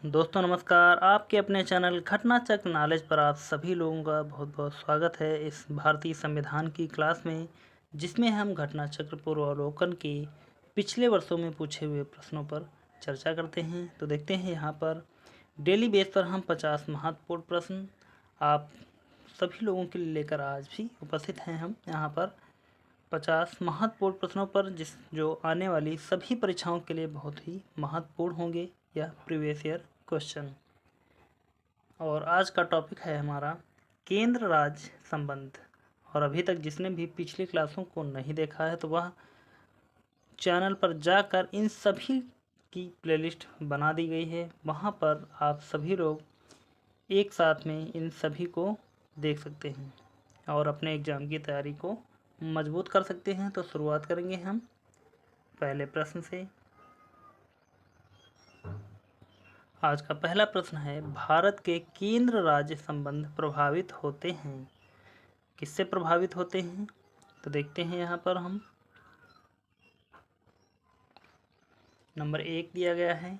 दोस्तों नमस्कार। आपके अपने चैनल घटना चक्र नॉलेज पर आप सभी लोगों का बहुत बहुत स्वागत है इस भारतीय संविधान की क्लास में, जिसमें हम घटना चक्र पूर्वावलोकन के पिछले वर्षों में पूछे हुए प्रश्नों पर चर्चा करते हैं। तो देखते हैं यहाँ पर डेली बेस पर हम 50 महत्वपूर्ण प्रश्न आप सभी लोगों के लिए लेकर आज भी उपस्थित हैं। हम यहाँ पर 50 महत्वपूर्ण प्रश्नों पर जो आने वाली सभी परीक्षाओं के लिए बहुत ही महत्वपूर्ण होंगे, यह प्रीवियस ईयर क्वेश्चन। और आज का टॉपिक है हमारा केंद्र राज्य संबंध। और अभी तक जिसने भी पिछली क्लासों को नहीं देखा है तो वह चैनल पर जाकर इन सभी की प्लेलिस्ट बना दी गई है, वहाँ पर आप सभी लोग एक साथ में इन सभी को देख सकते हैं और अपने एग्ज़ाम की तैयारी को मजबूत कर सकते हैं। तो शुरुआत करेंगे हम पहले प्रश्न से। आज का पहला प्रश्न है, भारत के केंद्र राज्य संबंध प्रभावित होते हैं। किससे प्रभावित होते हैं? तो देखते हैं यहाँ पर हम नंबर 1 दिया गया है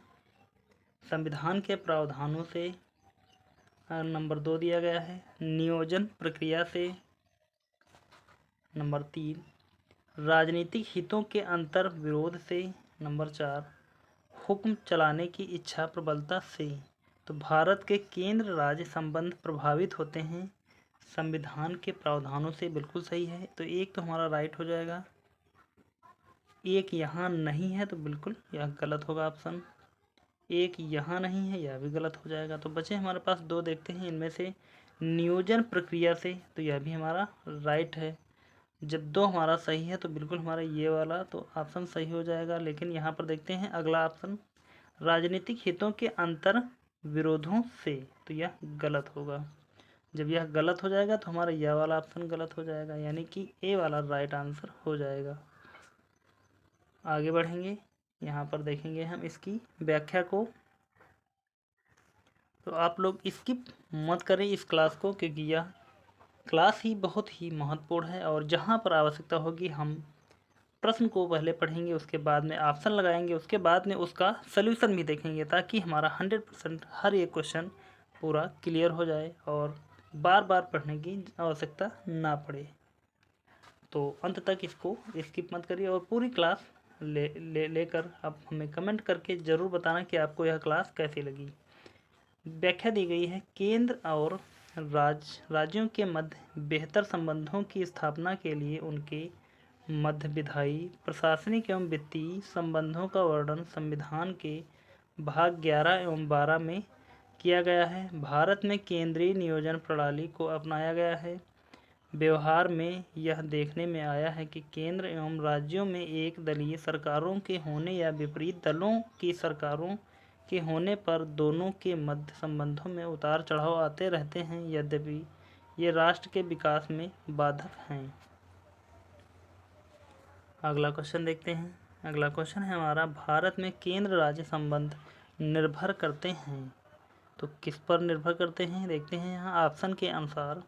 संविधान के प्रावधानों से। नंबर 2 दिया गया है नियोजन प्रक्रिया से। नंबर 3 राजनीतिक हितों के अंतर विरोध से। नंबर 4 हुक्म चलाने की इच्छा प्रबलता से। तो भारत के केंद्र राज्य संबंध प्रभावित होते हैं संविधान के प्रावधानों से, बिल्कुल सही है। तो एक तो हमारा राइट हो जाएगा, एक यहाँ नहीं है तो बिल्कुल यह गलत होगा ऑप्शन। एक यहाँ नहीं है, यह भी गलत हो जाएगा। तो बचे हमारे पास दो, देखते हैं इनमें से नियोजन प्रक्रिया से, तो यह भी हमारा राइट है। जब दो हमारा सही है तो बिल्कुल हमारा ये वाला तो ऑप्शन सही हो जाएगा। लेकिन यहाँ पर देखते हैं अगला ऑप्शन राजनीतिक हितों के अंतर विरोधों से, तो यह गलत होगा। जब यह गलत हो जाएगा तो हमारा यह वाला ऑप्शन गलत हो जाएगा, यानी कि ए वाला राइट आंसर हो जाएगा। आगे बढ़ेंगे, यहाँ पर देखेंगे हम इसकी व्याख्या को। तो आप लोग स्किप मत करें इस क्लास को, क्योंकि यह क्लास ही बहुत ही महत्वपूर्ण है। और जहाँ पर आवश्यकता होगी हम प्रश्न को पहले पढ़ेंगे, उसके बाद में ऑप्शन लगाएंगे, उसके बाद में उसका सल्यूशन भी देखेंगे, ताकि हमारा 100% हर एक क्वेश्चन पूरा क्लियर हो जाए और बार बार पढ़ने की आवश्यकता ना पड़े। तो अंत तक इसको स्किप मत करिए और पूरी क्लास लेकर आप हमें कमेंट करके ज़रूर बताना कि आपको यह क्लास कैसी लगी। व्याख्या दी गई है केंद्र और राज्यों के मध्य बेहतर संबंधों की स्थापना के लिए उनके मध्य विधायी, प्रशासनिक एवं वित्तीय संबंधों का वर्णन संविधान के भाग 11 एवं 12 में किया गया है। भारत में केंद्रीय नियोजन प्रणाली को अपनाया गया है। व्यवहार में यह देखने में आया है कि केंद्र एवं राज्यों में एक दलीय सरकारों के होने या विपरीत दलों की सरकारों के होने पर दोनों के मध्य संबंधों में उतार चढ़ाव आते रहते हैं, यद्यपि ये राष्ट्र के विकास में बाधक हैं। अगला क्वेश्चन देखते हैं। अगला क्वेश्चन है हमारा, भारत में केंद्र राज्य संबंध निर्भर करते हैं। तो किस पर निर्भर करते हैं देखते हैं। यहाँ ऑप्शन के अनुसार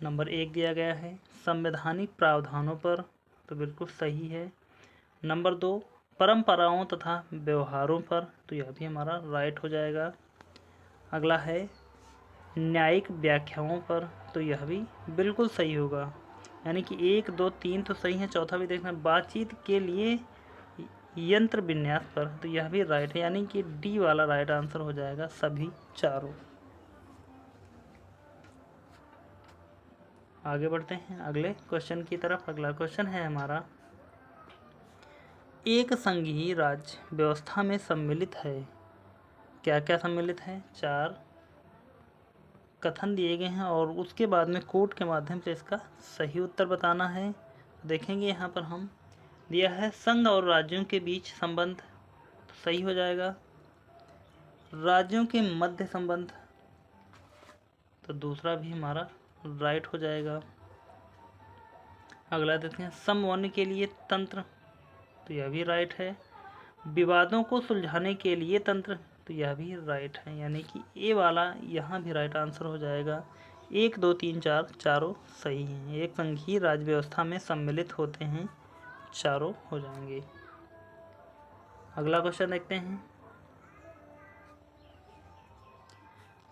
नंबर 1 दिया गया है संवैधानिक प्रावधानों पर, तो बिल्कुल सही है। नंबर 2 परंपराओं तथा व्यवहारों पर, तो यह भी हमारा राइट हो जाएगा। अगला है न्यायिक व्याख्याओं पर, तो यह भी बिल्कुल सही होगा। यानी कि 1 2 3 तो सही है, चौथा भी देखना बातचीत के लिए यंत्र विन्यास पर, तो यह भी राइट है, यानी कि डी वाला राइट आंसर हो जाएगा सभी चारों। आगे बढ़ते हैं अगले क्वेश्चन की तरफ। अगला क्वेश्चन है हमारा, एक संघीय राज्य व्यवस्था में सम्मिलित है। क्या क्या सम्मिलित है? 4 कथन दिए गए हैं और उसके बाद में कोड के माध्यम से इसका सही उत्तर बताना है। देखेंगे यहाँ पर हम दिया है संघ और राज्यों के बीच संबंध, तो सही हो जाएगा। राज्यों के मध्य संबंध, तो दूसरा भी हमारा राइट हो जाएगा। अगला देखते हैं समन्वय के लिए तंत्र, तो यह भी राइट है। विवादों को सुलझाने के लिए तंत्र, तो यह भी राइट है, यानी कि ए वाला यहाँ भी राइट आंसर हो जाएगा। 1 2 3 4 चारों सही हैं। एक संघीय राज्य व्यवस्था में सम्मिलित होते हैं, चारों हो जाएंगे। अगला क्वेश्चन देखते हैं।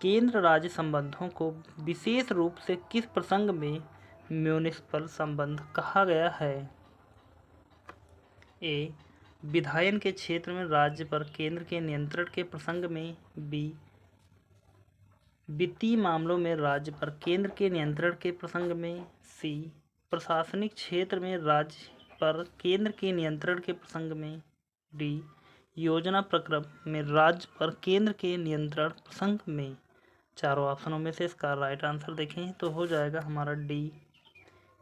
केंद्र राज्य संबंधों को विशेष रूप से किस प्रसंग में म्युनिसिपल संबंध कहा गया है? ए, विधायन के क्षेत्र में राज्य पर केंद्र के नियंत्रण के प्रसंग में। बी, वित्तीय मामलों में राज्य पर केंद्र के नियंत्रण के प्रसंग में। सी, प्रशासनिक क्षेत्र में राज्य पर केंद्र के नियंत्रण के प्रसंग में। डी, योजना प्रक्रम में राज्य पर केंद्र के नियंत्रण प्रसंग में। चारों ऑप्शनों में से इसका राइट आंसर देखें तो हो जाएगा हमारा डी,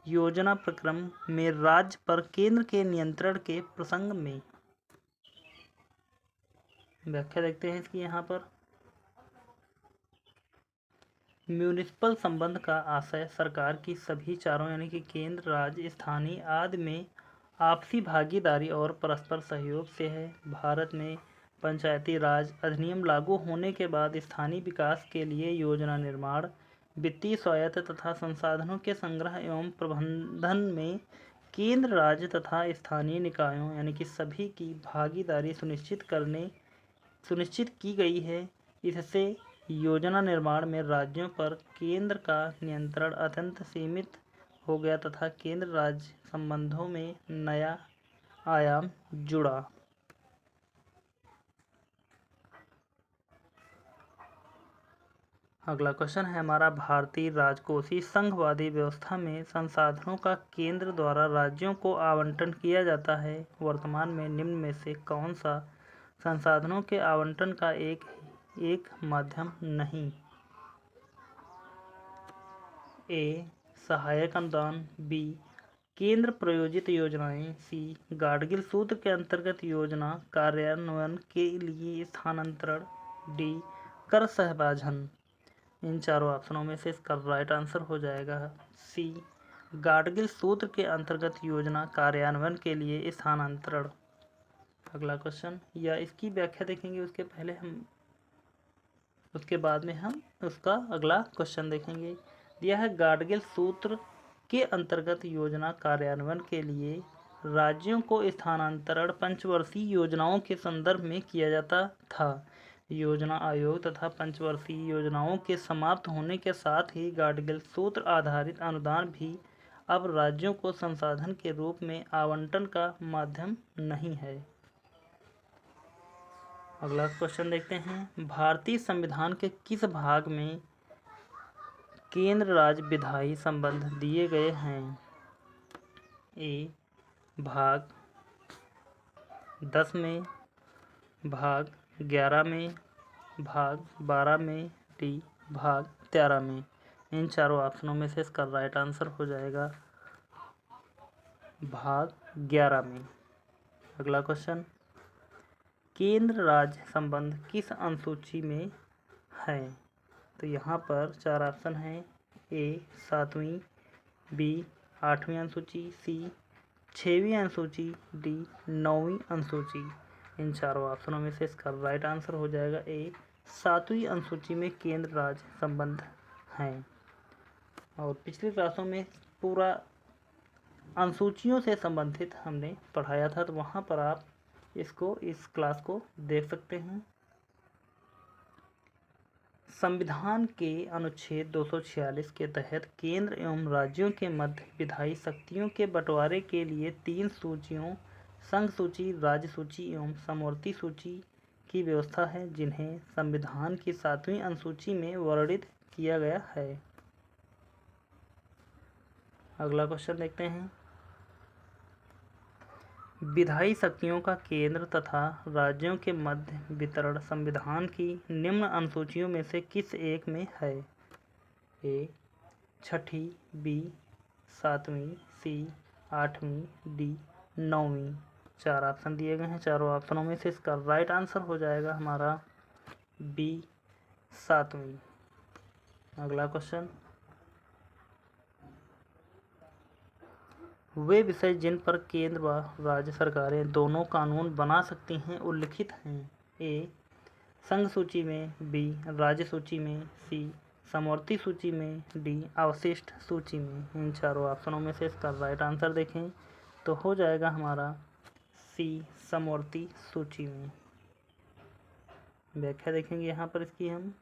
योजना प्रक्रम में राज्य पर केंद्र के नियंत्रण के प्रसंग में। व्याख्या देखते हैं इसकी यहाँ पर। म्युनिसिपल संबंध का आशय सरकार की सभी चारों यानी कि केंद्र, राज्य, स्थानीय आदि में आपसी भागीदारी और परस्पर सहयोग से है। भारत में पंचायती राज अधिनियम लागू होने के बाद स्थानीय विकास के लिए योजना निर्माण, वित्तीय स्वायत्त तथा संसाधनों के संग्रह एवं प्रबंधन में केंद्र, राज्य तथा स्थानीय निकायों यानी कि सभी की भागीदारी सुनिश्चित की गई है। इससे योजना निर्माण में राज्यों पर केंद्र का नियंत्रण अत्यंत सीमित हो गया तथा केंद्र राज्य संबंधों में नया आयाम जुड़ा। अगला क्वेश्चन है हमारा, भारतीय राजकोषीय संघवादी व्यवस्था में संसाधनों का केंद्र द्वारा राज्यों को आवंटन किया जाता है। वर्तमान में निम्न में से कौन सा संसाधनों के आवंटन का एक माध्यम नहीं? ए, सहायक अनुदान। बी, केंद्र प्रायोजित योजनाएं। सी, गाडगिल सूत्र के अंतर्गत योजना कार्यान्वयन के लिए स्थानांतरण। डी, कर सहभाजन। इन चारों ऑप्शनों में से इसका राइट आंसर हो जाएगा सी, गाडगिल सूत्र के अंतर्गत योजना कार्यान्वयन के लिए स्थानांतरण। अगला क्वेश्चन या इसकी व्याख्या देखेंगे उसके बाद में हम उसका अगला क्वेश्चन देखेंगे। यह है, गाडगिल सूत्र के अंतर्गत योजना कार्यान्वयन के लिए राज्यों को स्थानांतरण पंचवर्षीय योजनाओं के संदर्भ में किया जाता था। योजना आयोग तथा पंचवर्षीय योजनाओं के समाप्त होने के साथ ही गाडगिल सूत्र आधारित अनुदान भी अब राज्यों को संसाधन के रूप में आवंटन का माध्यम नहीं है। अगला क्वेश्चन देखते हैं, भारतीय संविधान के किस भाग में केंद्र राज्य विधायी संबंध दिए गए हैं? ए, भाग 10 में, भाग 11 में, भाग 12 में, डी, भाग 13 में। इन चारों ऑप्शनों में से इसका राइट आंसर हो जाएगा भाग 11 में। अगला क्वेश्चन, केंद्र राज्य संबंध किस अनुसूची में है? तो यहाँ पर चार ऑप्शन हैं। ए, 7वीं, बी, 8वीं अनुसूची, सी, 6वीं अनुसूची, डी, 9वीं अनुसूची। इन चारों ऑप्शनों में से इसका राइट आंसर हो जाएगा ए, 7वीं अनुसूची में केंद्र राज्य संबंध हैं। और पिछली क्लासों में पूरा अनुसूचियों से संबंधित हमने पढ़ाया था, तो वहाँ पर आप इस क्लास को देख सकते हैं। संविधान के अनुच्छेद 246 के तहत केंद्र एवं राज्यों के मध्य विधायी शक्तियों के बंटवारे के लिए 3 सूचियों संघ सूची, राज्य सूची एवं समवर्ती सूची की व्यवस्था है, जिन्हें संविधान की 7वीं अनुसूची में वर्णित किया गया है। अगला क्वेश्चन देखते हैं, विधायी शक्तियों का केंद्र तथा राज्यों के मध्य वितरण संविधान की निम्न अनुसूचियों में से किस एक में है? ए, 6ठी, बी, 7वीं, सी, 8वीं, डी, 9वीं। चार ऑप्शन दिए गए हैं। चारों ऑप्शनों में से इसका राइट आंसर हो जाएगा हमारा बी, 7वीं। अगला क्वेश्चन, वे विषय जिन पर केंद्र व राज्य सरकारें दोनों कानून बना सकती हैं उल्लिखित हैं। ए, संघ सूची में, बी, राज्य सूची में, सी, समवर्ती सूची में, डी, अवशिष्ट सूची में। इन चारों ऑप्शनों में से इसका राइट आंसर देखें तो हो जाएगा हमारा सी, समवर्ती सूची में। व्याख्या देखेंगे यहाँ पर इसकी हम।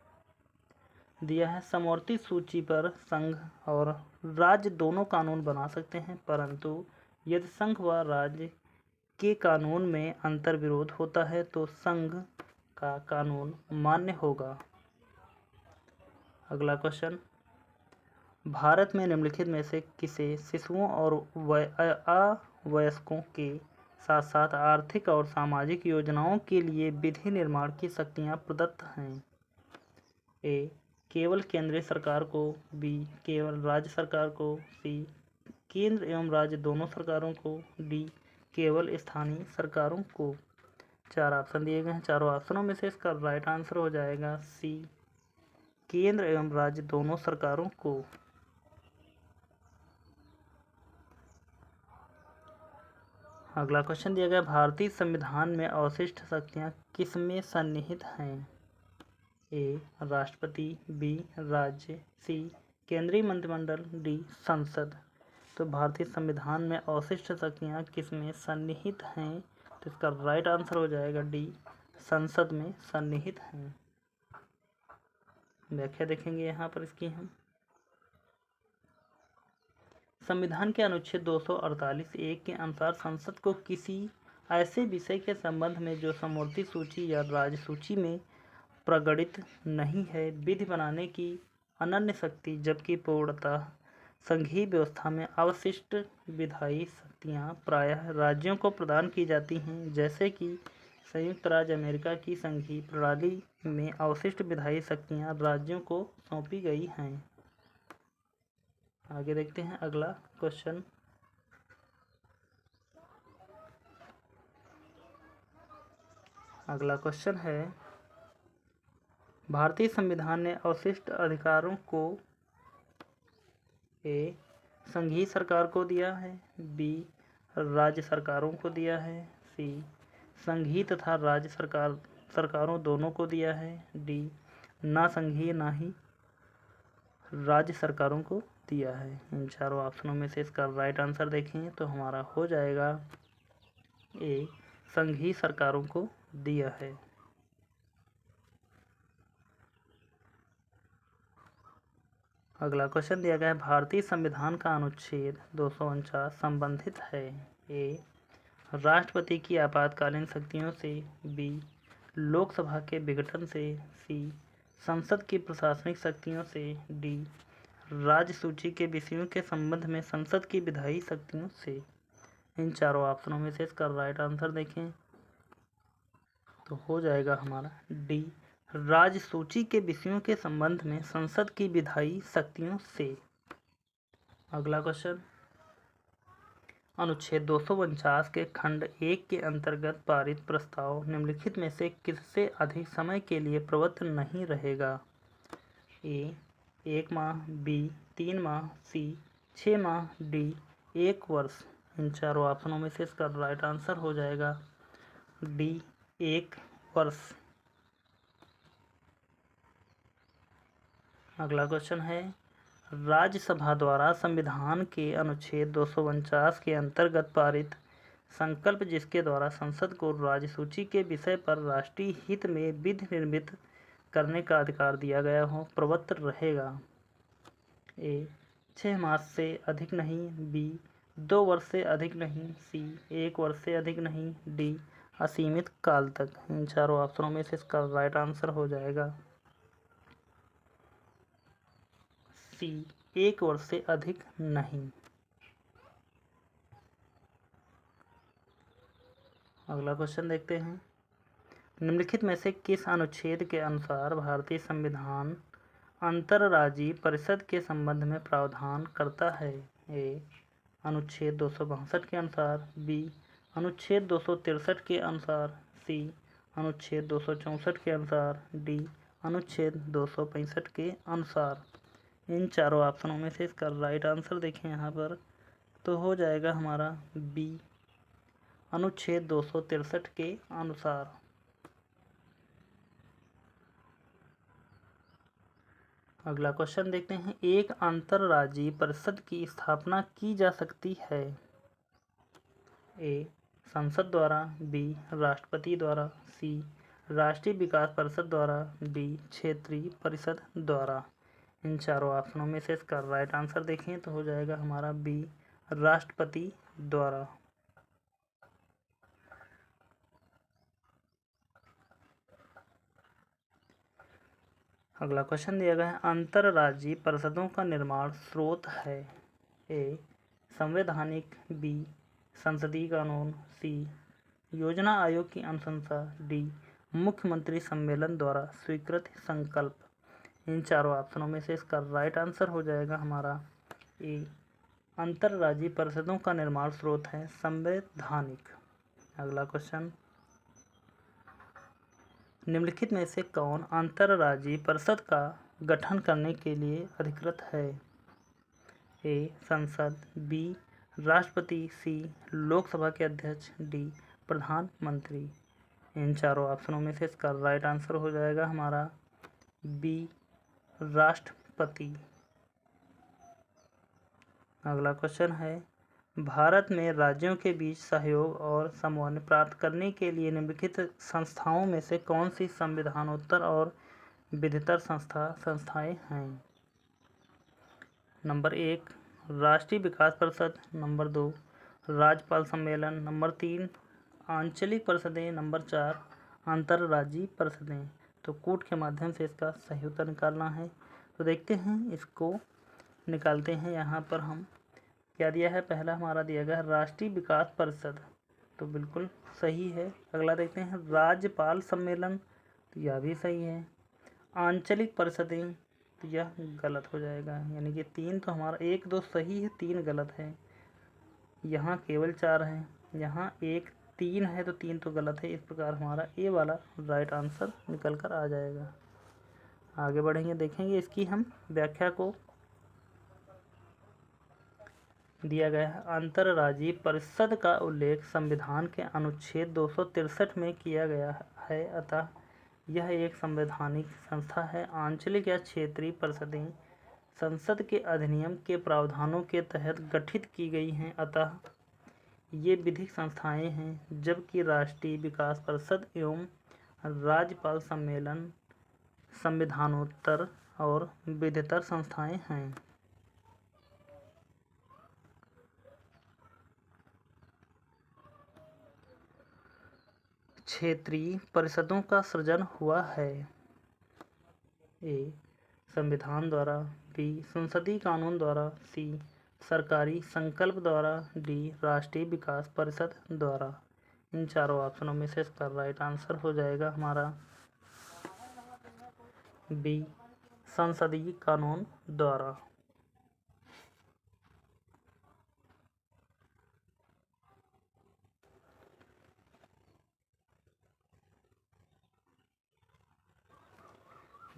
दिया है समवर्ती सूची पर संघ और राज्य दोनों कानून बना सकते हैं, परंतु यदि संघ व राज्य के कानून में अंतर विरोध होता है तो संघ का कानून मान्य होगा। अगला क्वेश्चन, भारत में निम्नलिखित में से किसे शिशुओं और अवयस्कों के साथ साथ आर्थिक और सामाजिक योजनाओं के लिए विधि निर्माण की शक्तियां प्रदत्त हैं? ए, केवल केंद्रीय सरकार को, बी, केवल राज्य सरकार को, सी, केंद्र एवं राज्य दोनों सरकारों को, डी, केवल स्थानीय सरकारों को। 4 ऑप्शन दिए गए हैं। चारों ऑप्शनों में से इसका राइट आंसर हो जाएगा सी, केंद्र एवं राज्य दोनों सरकारों को। अगला क्वेश्चन दिया गया, भारतीय संविधान में अवशिष्ट शक्तियां किसमें सन्निहित हैं? ए, राष्ट्रपति, बी, राज्य, सी, केंद्रीय मंत्रिमंडल, डी, संसद। तो भारतीय संविधान में अवशिष्ट शक्तियां किसमें सन्निहित हैं? तो इसका राइट आंसर हो जाएगा डी, संसद में सन्निहित हैं। व्याख्या देखेंगे यहाँ पर इसकी हम। संविधान के अनुच्छेद 248(1) के अनुसार संसद को किसी ऐसे विषय के संबंध में जो समवर्ती सूची या राज्य सूची में प्रगणित नहीं है विधि बनाने की अनन्य शक्ति, जबकि पूर्णतः संघीय व्यवस्था में अवशिष्ट विधायी शक्तियां प्रायः राज्यों को प्रदान की जाती हैं, जैसे कि संयुक्त राज्य अमेरिका की संघीय प्रणाली में अवशिष्ट विधायी शक्तियां राज्यों को सौंपी गई हैं। आगे देखते हैं अगला क्वेश्चन। अगला क्वेश्चन है, भारतीय संविधान ने अवशिष्ट अधिकारों को ए, संघीय सरकार को दिया है, बी, राज्य सरकारों को दिया है, सी, संघीय तथा राज्य सरकारों दोनों को दिया है, डी, ना संघीय ना ही राज्य सरकारों को दिया है। इन चारों ऑप्शनों में से इसका राइट आंसर देखें तो हमारा हो जाएगा ए, संघीय सरकारों को दिया है। अगला क्वेश्चन दिया गया है, भारतीय संविधान का अनुच्छेद 249 संबंधित है? ए, राष्ट्रपति की आपातकालीन शक्तियों से, बी, लोकसभा के विघटन से, सी, संसद की प्रशासनिक शक्तियों से, डी, राज्य सूची के विषयों के संबंध में संसद की विधायी शक्तियों से। इन चारों ऑप्शनों में से इसका राइट आंसर देखें तो हो जाएगा हमारा डी, राज्य सूची के विषयों के संबंध में संसद की विधायी शक्तियों से। अगला क्वेश्चन, अनुच्छेद 249 के खंड 1 के अंतर्गत पारित प्रस्ताव निम्नलिखित में से किससे अधिक समय के लिए प्रवृत्त नहीं रहेगा? ए, 1 माह, बी, 3 माह, सी, 6 माह, डी, 1 वर्ष। इन चारों ऑप्शनों में से इसका राइट आंसर हो जाएगा डी, 1 वर्ष। अगला क्वेश्चन है, राज्यसभा द्वारा संविधान के अनुच्छेद 249 के अंतर्गत पारित संकल्प जिसके द्वारा संसद को राज्य सूची के विषय पर राष्ट्रीय हित में विधि निर्मित करने का अधिकार दिया गया हो, प्रवृत्त रहेगा? ए, 6 मास से अधिक नहीं, बी, 2 वर्ष से अधिक नहीं, सी, 1 वर्ष से अधिक नहीं, डी, असीमित काल तक। इन चारों ऑप्शनों में से इसका राइट आंसर हो जाएगा सी, 1 वर्ष से अधिक नहीं। अगला क्वेश्चन देखते हैं, निम्नलिखित में से किस अनुच्छेद के अनुसार भारतीय संविधान अंतर्राज्यीय परिषद के संबंध में प्रावधान करता है? ए, अनुच्छेद 262 के अनुसार, बी, अनुच्छेद 263 के अनुसार, सी, अनुच्छेद 264 के अनुसार, डी, अनुच्छेद 265 के अनुसार। इन चारों ऑप्शनों में से इसका राइट आंसर देखें यहाँ पर तो हो जाएगा हमारा बी, अनुच्छेद 263 के अनुसार। अगला क्वेश्चन देखते हैं, एक अंतर्राज्यीय परिषद की स्थापना की जा सकती है? ए, संसद द्वारा, बी, राष्ट्रपति द्वारा, सी, राष्ट्रीय विकास परिषद द्वारा, डी क्षेत्रीय परिषद द्वारा। इन चारों ऑप्शनों में से इसका राइट आंसर देखें तो हो जाएगा हमारा बी राष्ट्रपति द्वारा। अगला क्वेश्चन दिया गया है, अंतरराज्यीय परिषदों का निर्माण स्रोत है। ए संवैधानिक, बी संसदीय कानून, सी योजना आयोग की अनुशंसा, डी मुख्यमंत्री सम्मेलन द्वारा स्वीकृत संकल्प। इन चारों ऑप्शनों में से इसका राइट आंसर हो जाएगा हमारा ए अंतरराज्यीय परिषदों का निर्माण स्रोत है संवैधानिक। अगला क्वेश्चन, निम्नलिखित में से कौन अंतरराज्यीय परिषद का गठन करने के लिए अधिकृत है। ए संसद, बी राष्ट्रपति, सी लोकसभा के अध्यक्ष, डी प्रधानमंत्री। इन चारों ऑप्शनों में से इसका राइट आंसर हो जाएगा हमारा बी राष्ट्रपति। अगला क्वेश्चन है, भारत में राज्यों के बीच सहयोग और समन्वय प्राप्त करने के लिए निम्नलिखित संस्थाओं में से कौन सी संविधानोत्तर और विधितर संस्थाएं हैं। नंबर 1 राष्ट्रीय विकास परिषद, नंबर 2 राज्यपाल सम्मेलन, नंबर 3 आंचलिक परिषदें, नंबर 4 अंतरराज्यीय परिषदें। तो कूट के माध्यम से इसका सही उत्तर निकालना है। तो देखते हैं, इसको निकालते हैं। यहाँ पर हम क्या दिया है, पहला हमारा दिया गया है राष्ट्रीय विकास परिषद, तो बिल्कुल सही है। अगला देखते हैं राज्यपाल सम्मेलन, तो यह भी सही है। आंचलिक परिषदें, तो यह गलत हो जाएगा, यानी कि 3 तो हमारा 1 2 सही है, 3 गलत है। यहाँ केवल 4 है, यहाँ 1 3 है, तो 3 तो गलत है। इस प्रकार हमारा ए वाला राइट आंसर निकल कर आ जाएगा। आगे बढ़ेंगे, देखेंगे इसकी हम व्याख्या को। दिया गया है, अंतरराज्यीय परिषद का उल्लेख संविधान के अनुच्छेद 263 में किया गया है, अतः यह एक संवैधानिक संस्था है। आंचलिक या क्षेत्रीय परिषदें संसद के अधिनियम के प्रावधानों के तहत गठित की गई हैं, अतः ये विधिक संस्थाएं हैं। जबकि राष्ट्रीय विकास परिषद एवं राज्यपाल सम्मेलन संविधानोत्तर और विधितर संस्थाएं हैं। क्षेत्रीय परिषदों का सृजन हुआ है। ए संविधान द्वारा, बी संसदीय कानून द्वारा, सी सरकारी संकल्प द्वारा, डी राष्ट्रीय विकास परिषद द्वारा। इन चारों ऑप्शनों में से इसका राइट आंसर हो जाएगा हमारा बी संसदीय कानून द्वारा।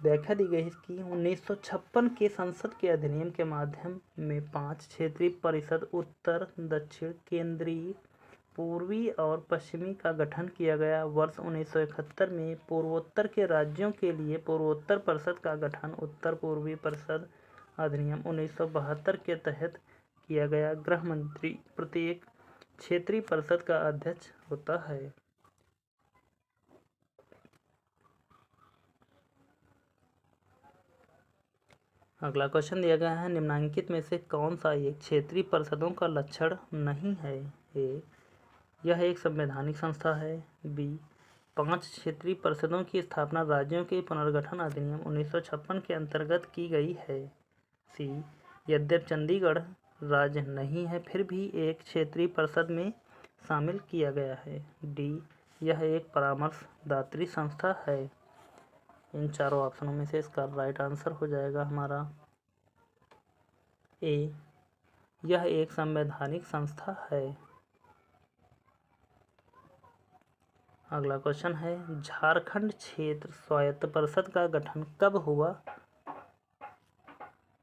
व्याख्या दी गई इसकी, 1956 के संसद के अधिनियम के माध्यम में 5 क्षेत्रीय परिषद उत्तर, दक्षिण, केंद्रीय, पूर्वी और पश्चिमी का गठन किया गया। वर्ष 1971 में पूर्वोत्तर के राज्यों के लिए पूर्वोत्तर परिषद का गठन उत्तर पूर्वी परिषद अधिनियम 1972 के तहत किया गया। गृह मंत्री प्रत्येक क्षेत्रीय परिषद का अध्यक्ष होता है। अगला क्वेश्चन दिया गया है, निम्नलिखित में से कौन सा एक क्षेत्रीय परिषदों का लक्षण नहीं है। ए यह एक संवैधानिक संस्था है, बी 5 क्षेत्रीय परिषदों की स्थापना राज्यों के पुनर्गठन अधिनियम 1956 के अंतर्गत की गई है, सी यद्यपि चंडीगढ़ राज्य नहीं है फिर भी एक क्षेत्रीय परिषद में शामिल किया गया है, डी यह एक परामर्शदात्री संस्था है। इन चारों ऑप्शनों में से इसका राइट आंसर हो जाएगा हमारा ए यह एक संवैधानिक संस्था है। अगला क्वेश्चन है, झारखंड क्षेत्र स्वायत्त परिषद का गठन कब हुआ।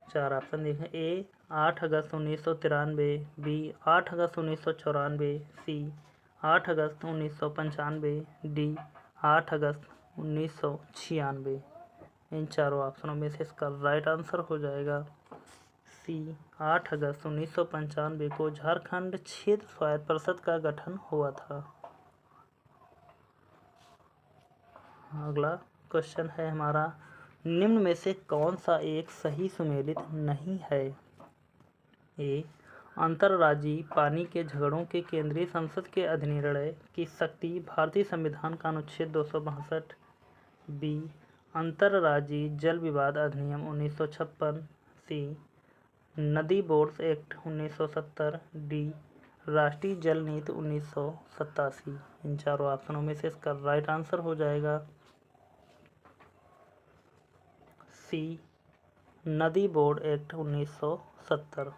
4 ऑप्शन देखें। ए 8 अगस्त 1993, बी 8 अगस्त 1994, सी 8 अगस्त 1995, डी 8 अगस्त 1996। इन चारों ऑप्शनों में से इसका राइट आंसर हो जाएगा सी 8 अगस्त 1995 को झारखंड क्षेत्र स्वायत्त परिषद का गठन हुआ था। अगला क्वेश्चन है हमारा, निम्न में से कौन सा एक सही सुमेलित नहीं है? ए, अंतर्राज्यीय पानी के झगड़ों के केंद्रीय संसद के अधिनिर्णय की शक्ति भारतीय संविधान का अनुच्छेद 262। बी, अंतर्राज्यीय जल विवाद अधिनियम 1956। सी, नदी बोर्ड्स एक्ट 1970। डी, राष्ट्रीय जल नीति 1987। इन चारों ऑप्शनों में से इसका राइट आंसर हो जाएगा सी, नदी बोर्ड एक्ट 1970।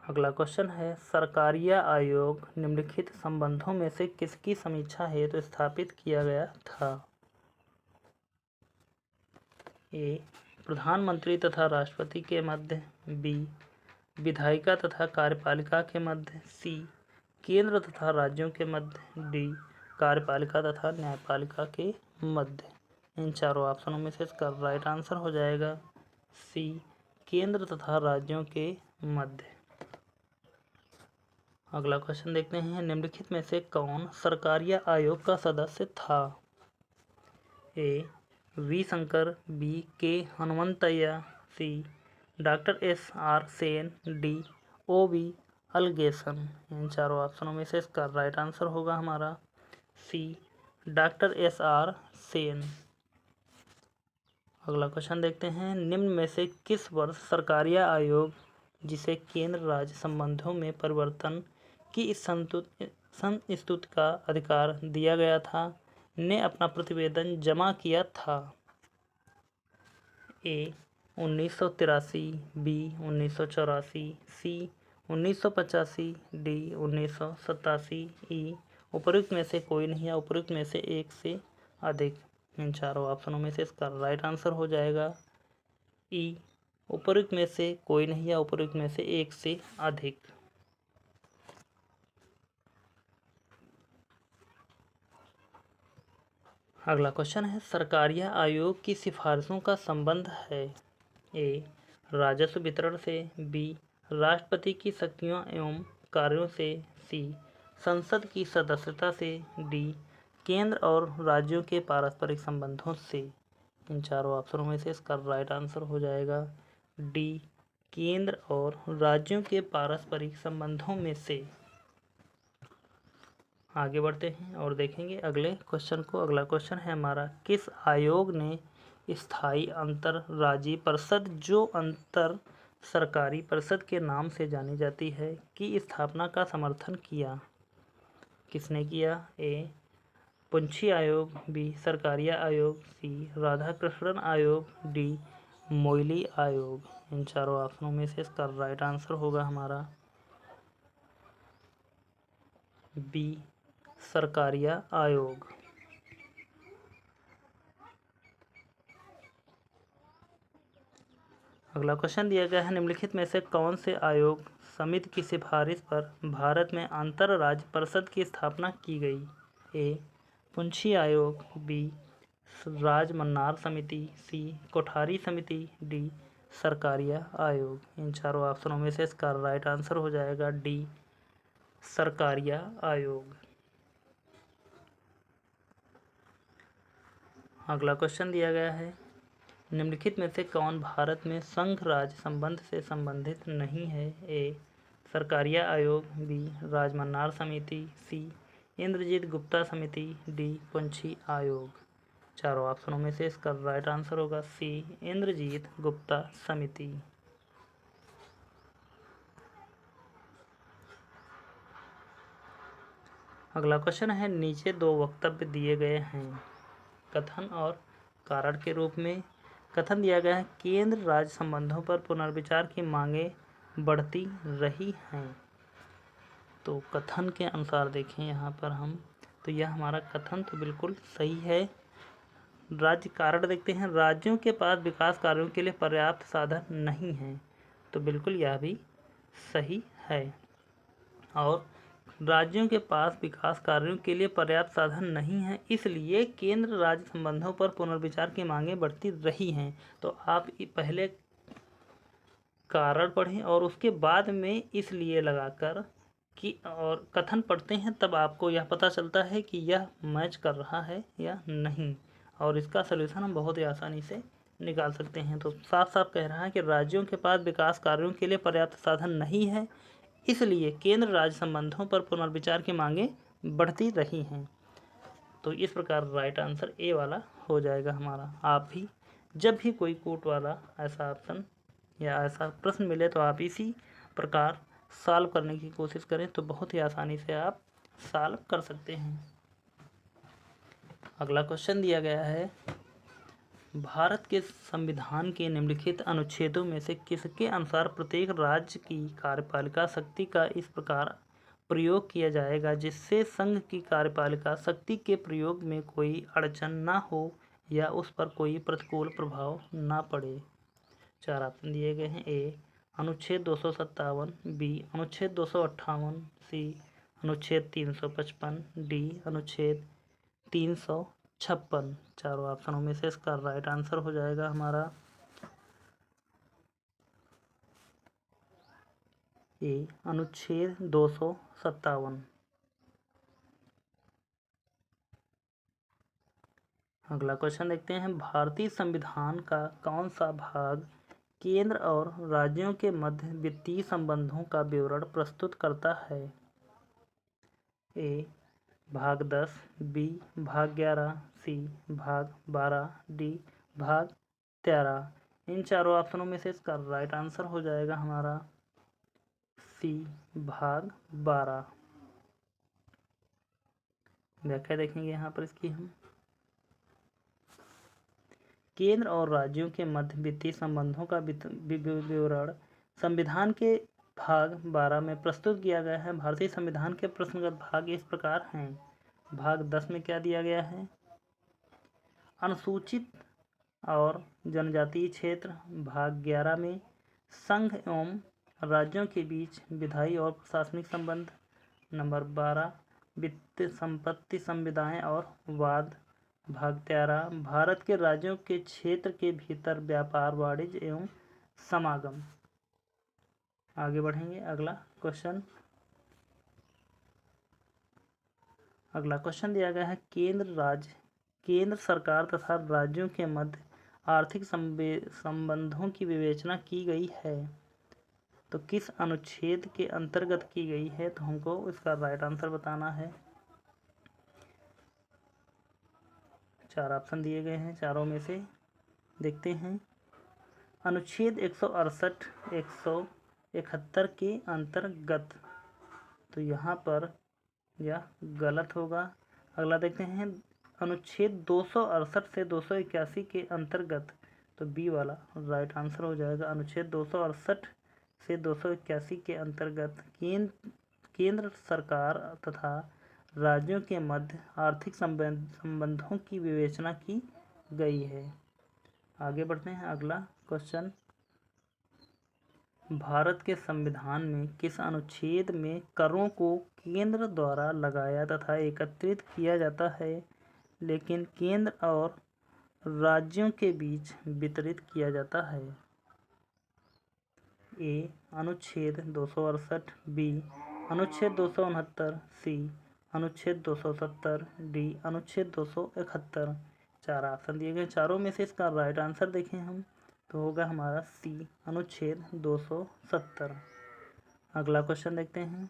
अगला क्वेश्चन है, सरकारिया आयोग निम्नलिखित संबंधों में से किसकी समीक्षा हेतु स्थापित किया गया था? ए, प्रधानमंत्री तथा राष्ट्रपति के मध्य। बी, विधायिका तथा कार्यपालिका के मध्य। सी, केंद्र तथा राज्यों के मध्य। डी, कार्यपालिका तथा न्यायपालिका के मध्य। इन चारों ऑप्शनों में से इसका राइट आंसर हो जाएगा सी, केंद्र तथा राज्यों के मध्य। अगला क्वेश्चन देखते हैं, निम्नलिखित में से कौन सरकारिया आयोग का सदस्य था? ए, वी शंकर। बी, के हनुमंतಯ್ಯ। सी, डॉक्टर एस.आर. सेन। डी, ओ.वी. अलगेसन। इन चारों ऑप्शनों में से इसका राइट आंसर होगा हमारा सी, डॉक्टर एस.आर. सेन। अगला क्वेश्चन देखते हैं, निम्न में से किस वर्ष सरकारिया आयोग, जिसे केंद्र राज्य संबंधों में परिवर्तन की संस्तुति का अधिकार दिया गया था, ने अपना प्रतिवेदन जमा किया था? ए, 1983। बी, 1984। सी, 1985। डी, 1987। ई, उपरोक्त में से कोई नहीं या उपरोक्त में से एक से अधिक। इन चारों ऑप्शनों में से इसका राइट आंसर हो जाएगा ई, उपरोक्त में से कोई नहीं या उपरोक्त में से एक से अधिक। अगला क्वेश्चन है, सरकारिया आयोग की सिफारिशों का संबंध है? ए, राजस्व वितरण से। बी, राष्ट्रपति की शक्तियों एवं कार्यों से। सी, संसद की सदस्यता से। डी, केंद्र और राज्यों के पारस्परिक संबंधों से। इन चारों ऑप्शनों में से इसका राइट आंसर हो जाएगा डी, केंद्र और राज्यों के पारस्परिक संबंधों में से। आगे बढ़ते हैं और देखेंगे अगले क्वेश्चन को। अगला क्वेश्चन है हमारा, किस आयोग ने स्थायी अंतर्राज्यीय परिषद, जो अंतर सरकारी परिषद के नाम से जानी जाती है, की स्थापना का समर्थन किया? किसने किया? ए, पुंछी आयोग। बी, सरकारिया आयोग। सी, राधाकृष्णन आयोग। डी, मोइली आयोग। इन चारों ऑप्शनों में से इसका राइट आंसर होगा हमारा बी, सरकारिया आयोग। अगला क्वेश्चन दिया गया है, निम्नलिखित में से कौन से आयोग समिति की सिफारिश पर भारत में अंतर्राज्य परिषद की स्थापना की गई? ए, पुंछी आयोग। बी, राजमन्नार समिति। सी, कोठारी समिति। डी, सरकारिया आयोग। इन चारों ऑप्शनों में से इसका राइट आंसर हो जाएगा डी, सरकारिया आयोग। अगला क्वेश्चन दिया गया है, निम्नलिखित में से कौन भारत में संघ राज्य संबंध से संबंधित नहीं है? ए, सरकारिया आयोग। बी, राजमन्नार समिति। सी, इंद्रजीत गुप्ता समिति। डी, पुंछी आयोग। चारों ऑप्शनों में से इसका राइट आंसर होगा सी, इंद्रजीत गुप्ता समिति। अगला क्वेश्चन है, नीचे दो वक्तव्य दिए गए हैं, कथन और कारण के रूप में। कथन दिया गया है, केंद्र राज्य संबंधों पर पुनर्विचार की मांगें बढ़ती रही हैं। तो कथन के अनुसार देखें यहाँ पर हम, तो यह हमारा कथन तो बिल्कुल सही है। राज्य कारण देखते हैं, राज्यों के पास विकास कार्यों के लिए पर्याप्त साधन नहीं हैं, तो बिल्कुल यह भी सही है। और राज्यों के पास विकास कार्यों के लिए पर्याप्त साधन नहीं है, इसलिए केंद्र राज्य संबंधों पर पुनर्विचार की मांगें बढ़ती रही हैं। तो आप पहले कारण पढ़ें और उसके बाद में इसलिए लगाकर कि और कथन पढ़ते हैं तब आपको यह पता चलता है कि यह मैच कर रहा है या नहीं, और इसका सलूशन हम बहुत ही आसानी से निकाल सकते हैं। तो साफ साफ कह रहा है कि राज्यों के पास विकास कार्यों के लिए पर्याप्त साधन नहीं है, इसलिए केंद्र राज्य संबंधों पर पुनर्विचार की मांगें बढ़ती रही हैं। तो इस प्रकार राइट आंसर ए वाला हो जाएगा हमारा। आप भी जब भी कोई कोट वाला ऐसा ऑप्शन या ऐसा प्रश्न मिले तो आप इसी प्रकार सॉल्व करने की कोशिश करें, तो बहुत ही आसानी से आप सॉल्व कर सकते हैं। अगला क्वेश्चन दिया गया है, भारत के संविधान के निम्नलिखित अनुच्छेदों में से किसके अनुसार प्रत्येक राज्य की कार्यपालिका शक्ति का इस प्रकार प्रयोग किया जाएगा जिससे संघ की कार्यपालिका शक्ति के प्रयोग में कोई अड़चन न हो या उस पर कोई प्रतिकूल प्रभाव न पड़े। 4 ऑप्शन दिए गए हैं। ए अनुच्छेद 257, बी अनुच्छेद 258, सी अनुच्छेद 355, डी अनुच्छेद 356। चारों ऑप्शनों में से इसका राइट आंसर हो जाएगा हमारा ए अनुच्छेद 257। अगला क्वेश्चन देखते हैं, भारतीय संविधान का कौन सा भाग केंद्र और राज्यों के मध्य वित्तीय संबंधों का विवरण प्रस्तुत करता है। ए भाग 10, बी भाग 11, सी भाग 12, डी भाग 13। इन चारों ऑप्शनों में से इसका राइट आंसर हो जाएगा हमारा सी भाग 12। व्याख्या देखेंगे यहाँ पर इसकी हम, केंद्र और राज्यों के मध्य वित्तीय संबंधों का विवरण संविधान के भाग 12 में प्रस्तुत किया गया है। भारतीय संविधान के प्रश्नगत भाग इस प्रकार हैं। भाग 10 में क्या दिया गया है, अनुसूचित और जनजातीय क्षेत्र। भाग 11 में संघ एवं राज्यों के बीच विधायी और प्रशासनिक संबंध। नंबर 12 वित्त संपत्ति संविदाएं और वाद। भाग 13 भारत के राज्यों के क्षेत्र के भीतर व्यापार वाणिज्य एवं समागम। आगे बढ़ेंगे। अगला क्वेश्चन दिया गया है, केंद्र सरकार तथा राज्यों के मध्य आर्थिक संबंधों की विवेचना की गई है तो किस अनुच्छेद के अंतर्गत की गई है, तो हमको इसका राइट आंसर बताना है। 4 ऑप्शन दिए गए हैं, चारों में से देखते हैं। अनुच्छेद 168, 171 के अंतर्गत, तो यहाँ पर यह गलत होगा। अगला देखते हैं, अनुच्छेद 268 से 281 के अंतर्गत, तो बी वाला राइट आंसर हो जाएगा। अनुच्छेद 268 से 281 के अंतर्गत केंद्र सरकार तथा राज्यों के मध्य आर्थिक संबंधों की विवेचना की गई है। आगे बढ़ते हैं। अगला क्वेश्चन, भारत के संविधान में किस अनुच्छेद में करों को केंद्र द्वारा लगाया तथा एकत्रित किया जाता है लेकिन केंद्र और राज्यों के बीच वितरित किया जाता है। ए अनुच्छेद 268, बी अनुच्छेद 269, सी अनुच्छेद 270, डी अनुच्छेद 271। 4 ऑप्शन दिए गए, चारों में से इसका राइट आंसर देखें हम, तो होगा हमारा सी अनुच्छेद 270। अगला क्वेश्चन देखते हैं,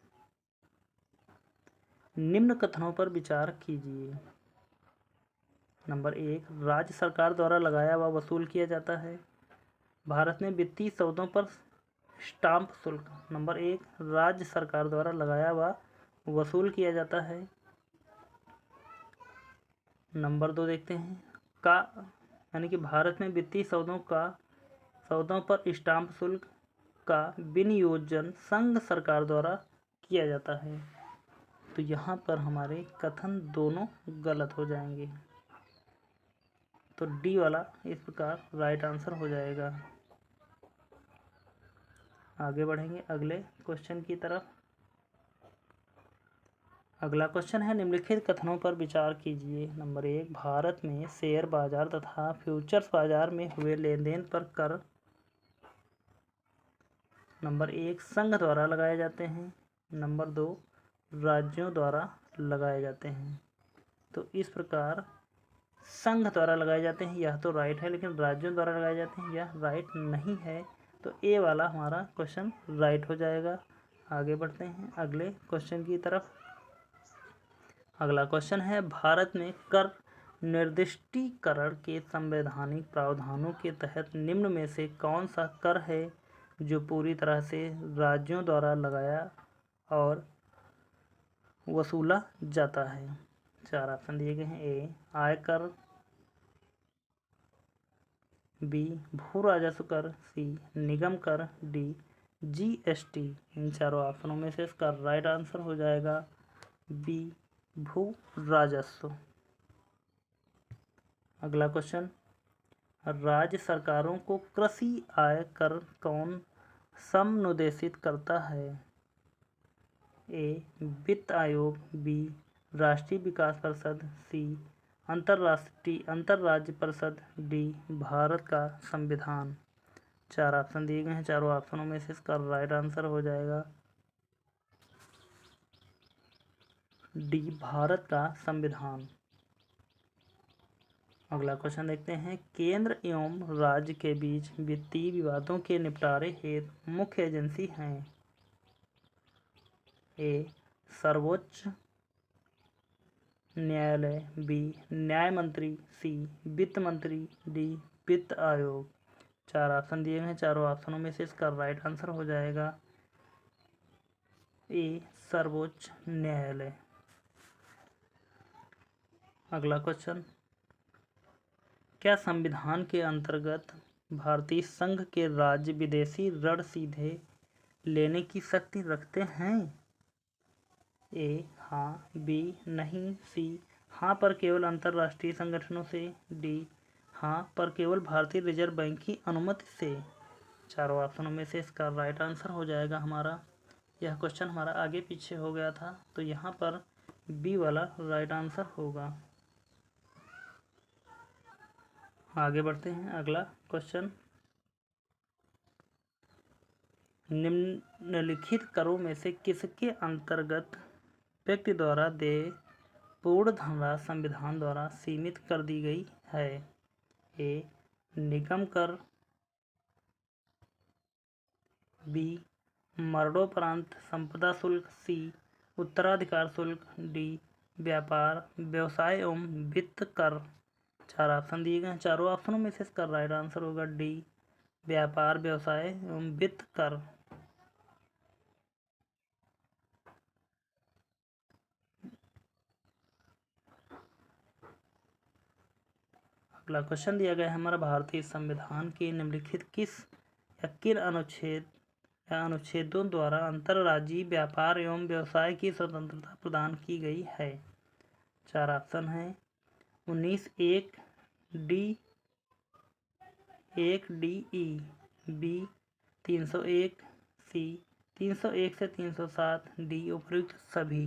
निम्न कथनों पर विचार कीजिए। नंबर 1 राज्य सरकार द्वारा लगाया व वसूल किया जाता है। भारत में वित्तीय सौदों पर स्टाम्प शुल्क। नंबर 1 राज्य सरकार द्वारा लगाया व वसूल किया जाता है। नंबर 2 देखते हैं, का यानी कि भारत में वित्तीय सौदों पर स्टाम्प शुल्क का विनियोजन संघ सरकार द्वारा किया जाता है। तो यहाँ पर हमारे कथन दोनों गलत हो जाएंगे, तो डी वाला इस प्रकार राइट आंसर हो जाएगा। आगे बढ़ेंगे अगले क्वेश्चन की तरफ। अगला क्वेश्चन है, निम्नलिखित कथनों पर विचार कीजिए। नंबर 1 भारत में शेयर बाजार तथा फ्यूचर्स बाजार में हुए लेन देन पर कर नंबर 1 संघ द्वारा लगाए जाते हैं। नंबर 2 राज्यों द्वारा लगाए जाते हैं। तो इस प्रकार संघ द्वारा लगाए जाते हैं, यह तो राइट है, लेकिन राज्यों द्वारा लगाए जाते हैं यह राइट नहीं है। तो ए वाला हमारा क्वेश्चन राइट हो जाएगा। आगे बढ़ते हैं अगले क्वेश्चन की तरफ। अगला क्वेश्चन है, भारत में कर निर्दिष्टीकरण के संवैधानिक प्रावधानों के तहत निम्न में से कौन सा कर है जो पूरी तरह से राज्यों द्वारा लगाया और वसूला जाता है। 4 ऑप्शन दिए गए हैं। ए आयकर, बी भू राजस्व कर, सी निगम कर, डी जीएसटी। इन चारों ऑप्शनों में से इसका राइट आंसर हो जाएगा बी भू राजस्व। अगला क्वेश्चन, राज्य सरकारों को कृषि आय कर कौन समनुदेशित करता है। ए वित्त आयोग, बी राष्ट्रीय विकास परिषद, सी अंतर्राज्य परिषद, डी भारत का संविधान। 4 ऑप्शन दिए गए हैं। चारों ऑप्शनों में से इसका राइट आंसर हो जाएगा डी भारत का संविधान। अगला क्वेश्चन देखते हैं, केंद्र एवं राज्य के बीच वित्तीय विवादों के निपटारे हेतु मुख्य एजेंसी हैं। ए सर्वोच्च न्यायालय, बी न्याय मंत्री, सी वित्त मंत्री, डी वित्त आयोग। 4 ऑप्शन दिए गए हैं। चारों ऑप्शनों में से इसका राइट आंसर हो जाएगा ए सर्वोच्च न्यायालय। अगला क्वेश्चन, क्या संविधान के अंतर्गत भारतीय संघ के राज्य विदेशी ऋण सीधे लेने की शक्ति रखते हैं। ए हाँ, बी नहीं, सी हाँ पर केवल अंतर्राष्ट्रीय संगठनों से, डी हाँ पर केवल भारतीय रिजर्व बैंक की अनुमति से। चारों ऑप्शनों में से इसका राइट आंसर हो जाएगा हमारा, यह क्वेश्चन हमारा आगे पीछे हो गया था तो यहाँ पर बी वाला राइट आंसर होगा। आगे बढ़ते हैं अगला क्वेश्चन, निम्नलिखित करों में से किसके अंतर्गत व्यक्ति द्वारा देय पूर्ण धनराशि संविधान द्वारा सीमित कर दी गई है। ए निगम कर, बी मरणोपरांत संपदा शुल्क, सी उत्तराधिकार शुल्क, डी व्यापार व्यवसाय एवं वित्त कर। 4 ऑप्शन दिए गए हैं। चारों ऑप्शनों में से इसका राइट आंसर होगा डी व्यापार व्यवसाय एवं वित्त कर। अगला क्वेश्चन दिया गया है हमारा, भारतीय संविधान के निम्नलिखित किस या किन अनुच्छेद या अनुच्छेदों द्वारा अंतर्राज्यीय व्यापार एवं व्यवसाय की स्वतंत्रता प्रदान की गई है। 4 ऑप्शन हैं। 19(1) डी 1 डी ई, बी 301, सी 301 से 307, डी उपयुक्त सभी।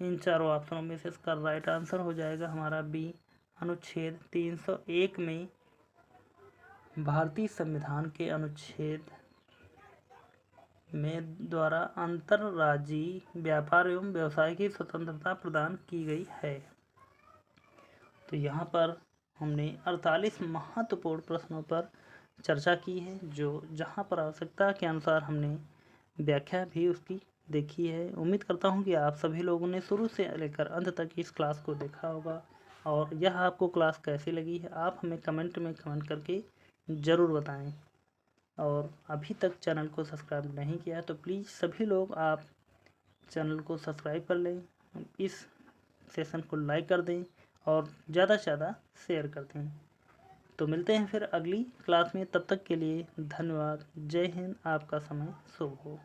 इन चारों ऑप्शनों में से इसका राइट आंसर हो जाएगा हमारा बी अनुच्छेद 301 में भारतीय संविधान के अनुच्छेद में द्वारा अंतर्राज्यीय व्यापार एवं व्यवसाय की स्वतंत्रता प्रदान की गई है। तो यहाँ पर हमने 48 महत्वपूर्ण प्रश्नों पर चर्चा की है, जो जहाँ पर आवश्यकता के अनुसार हमने व्याख्या भी उसकी देखी है। उम्मीद करता हूँ कि आप सभी लोगों ने शुरू से लेकर अंत तक इस क्लास को देखा होगा और यह आपको क्लास कैसी लगी है आप हमें कमेंट में कमेंट करके ज़रूर बताएं। और अभी तक चैनल को सब्सक्राइब नहीं किया तो प्लीज़ सभी लोग आप चैनल को सब्सक्राइब कर लें, इस सेशन को लाइक कर दें और ज़्यादा से ज़्यादा शेयर कर दें। तो मिलते हैं फिर अगली क्लास में, तब तक के लिए धन्यवाद। जय हिंद, आपका समय शुभ हो।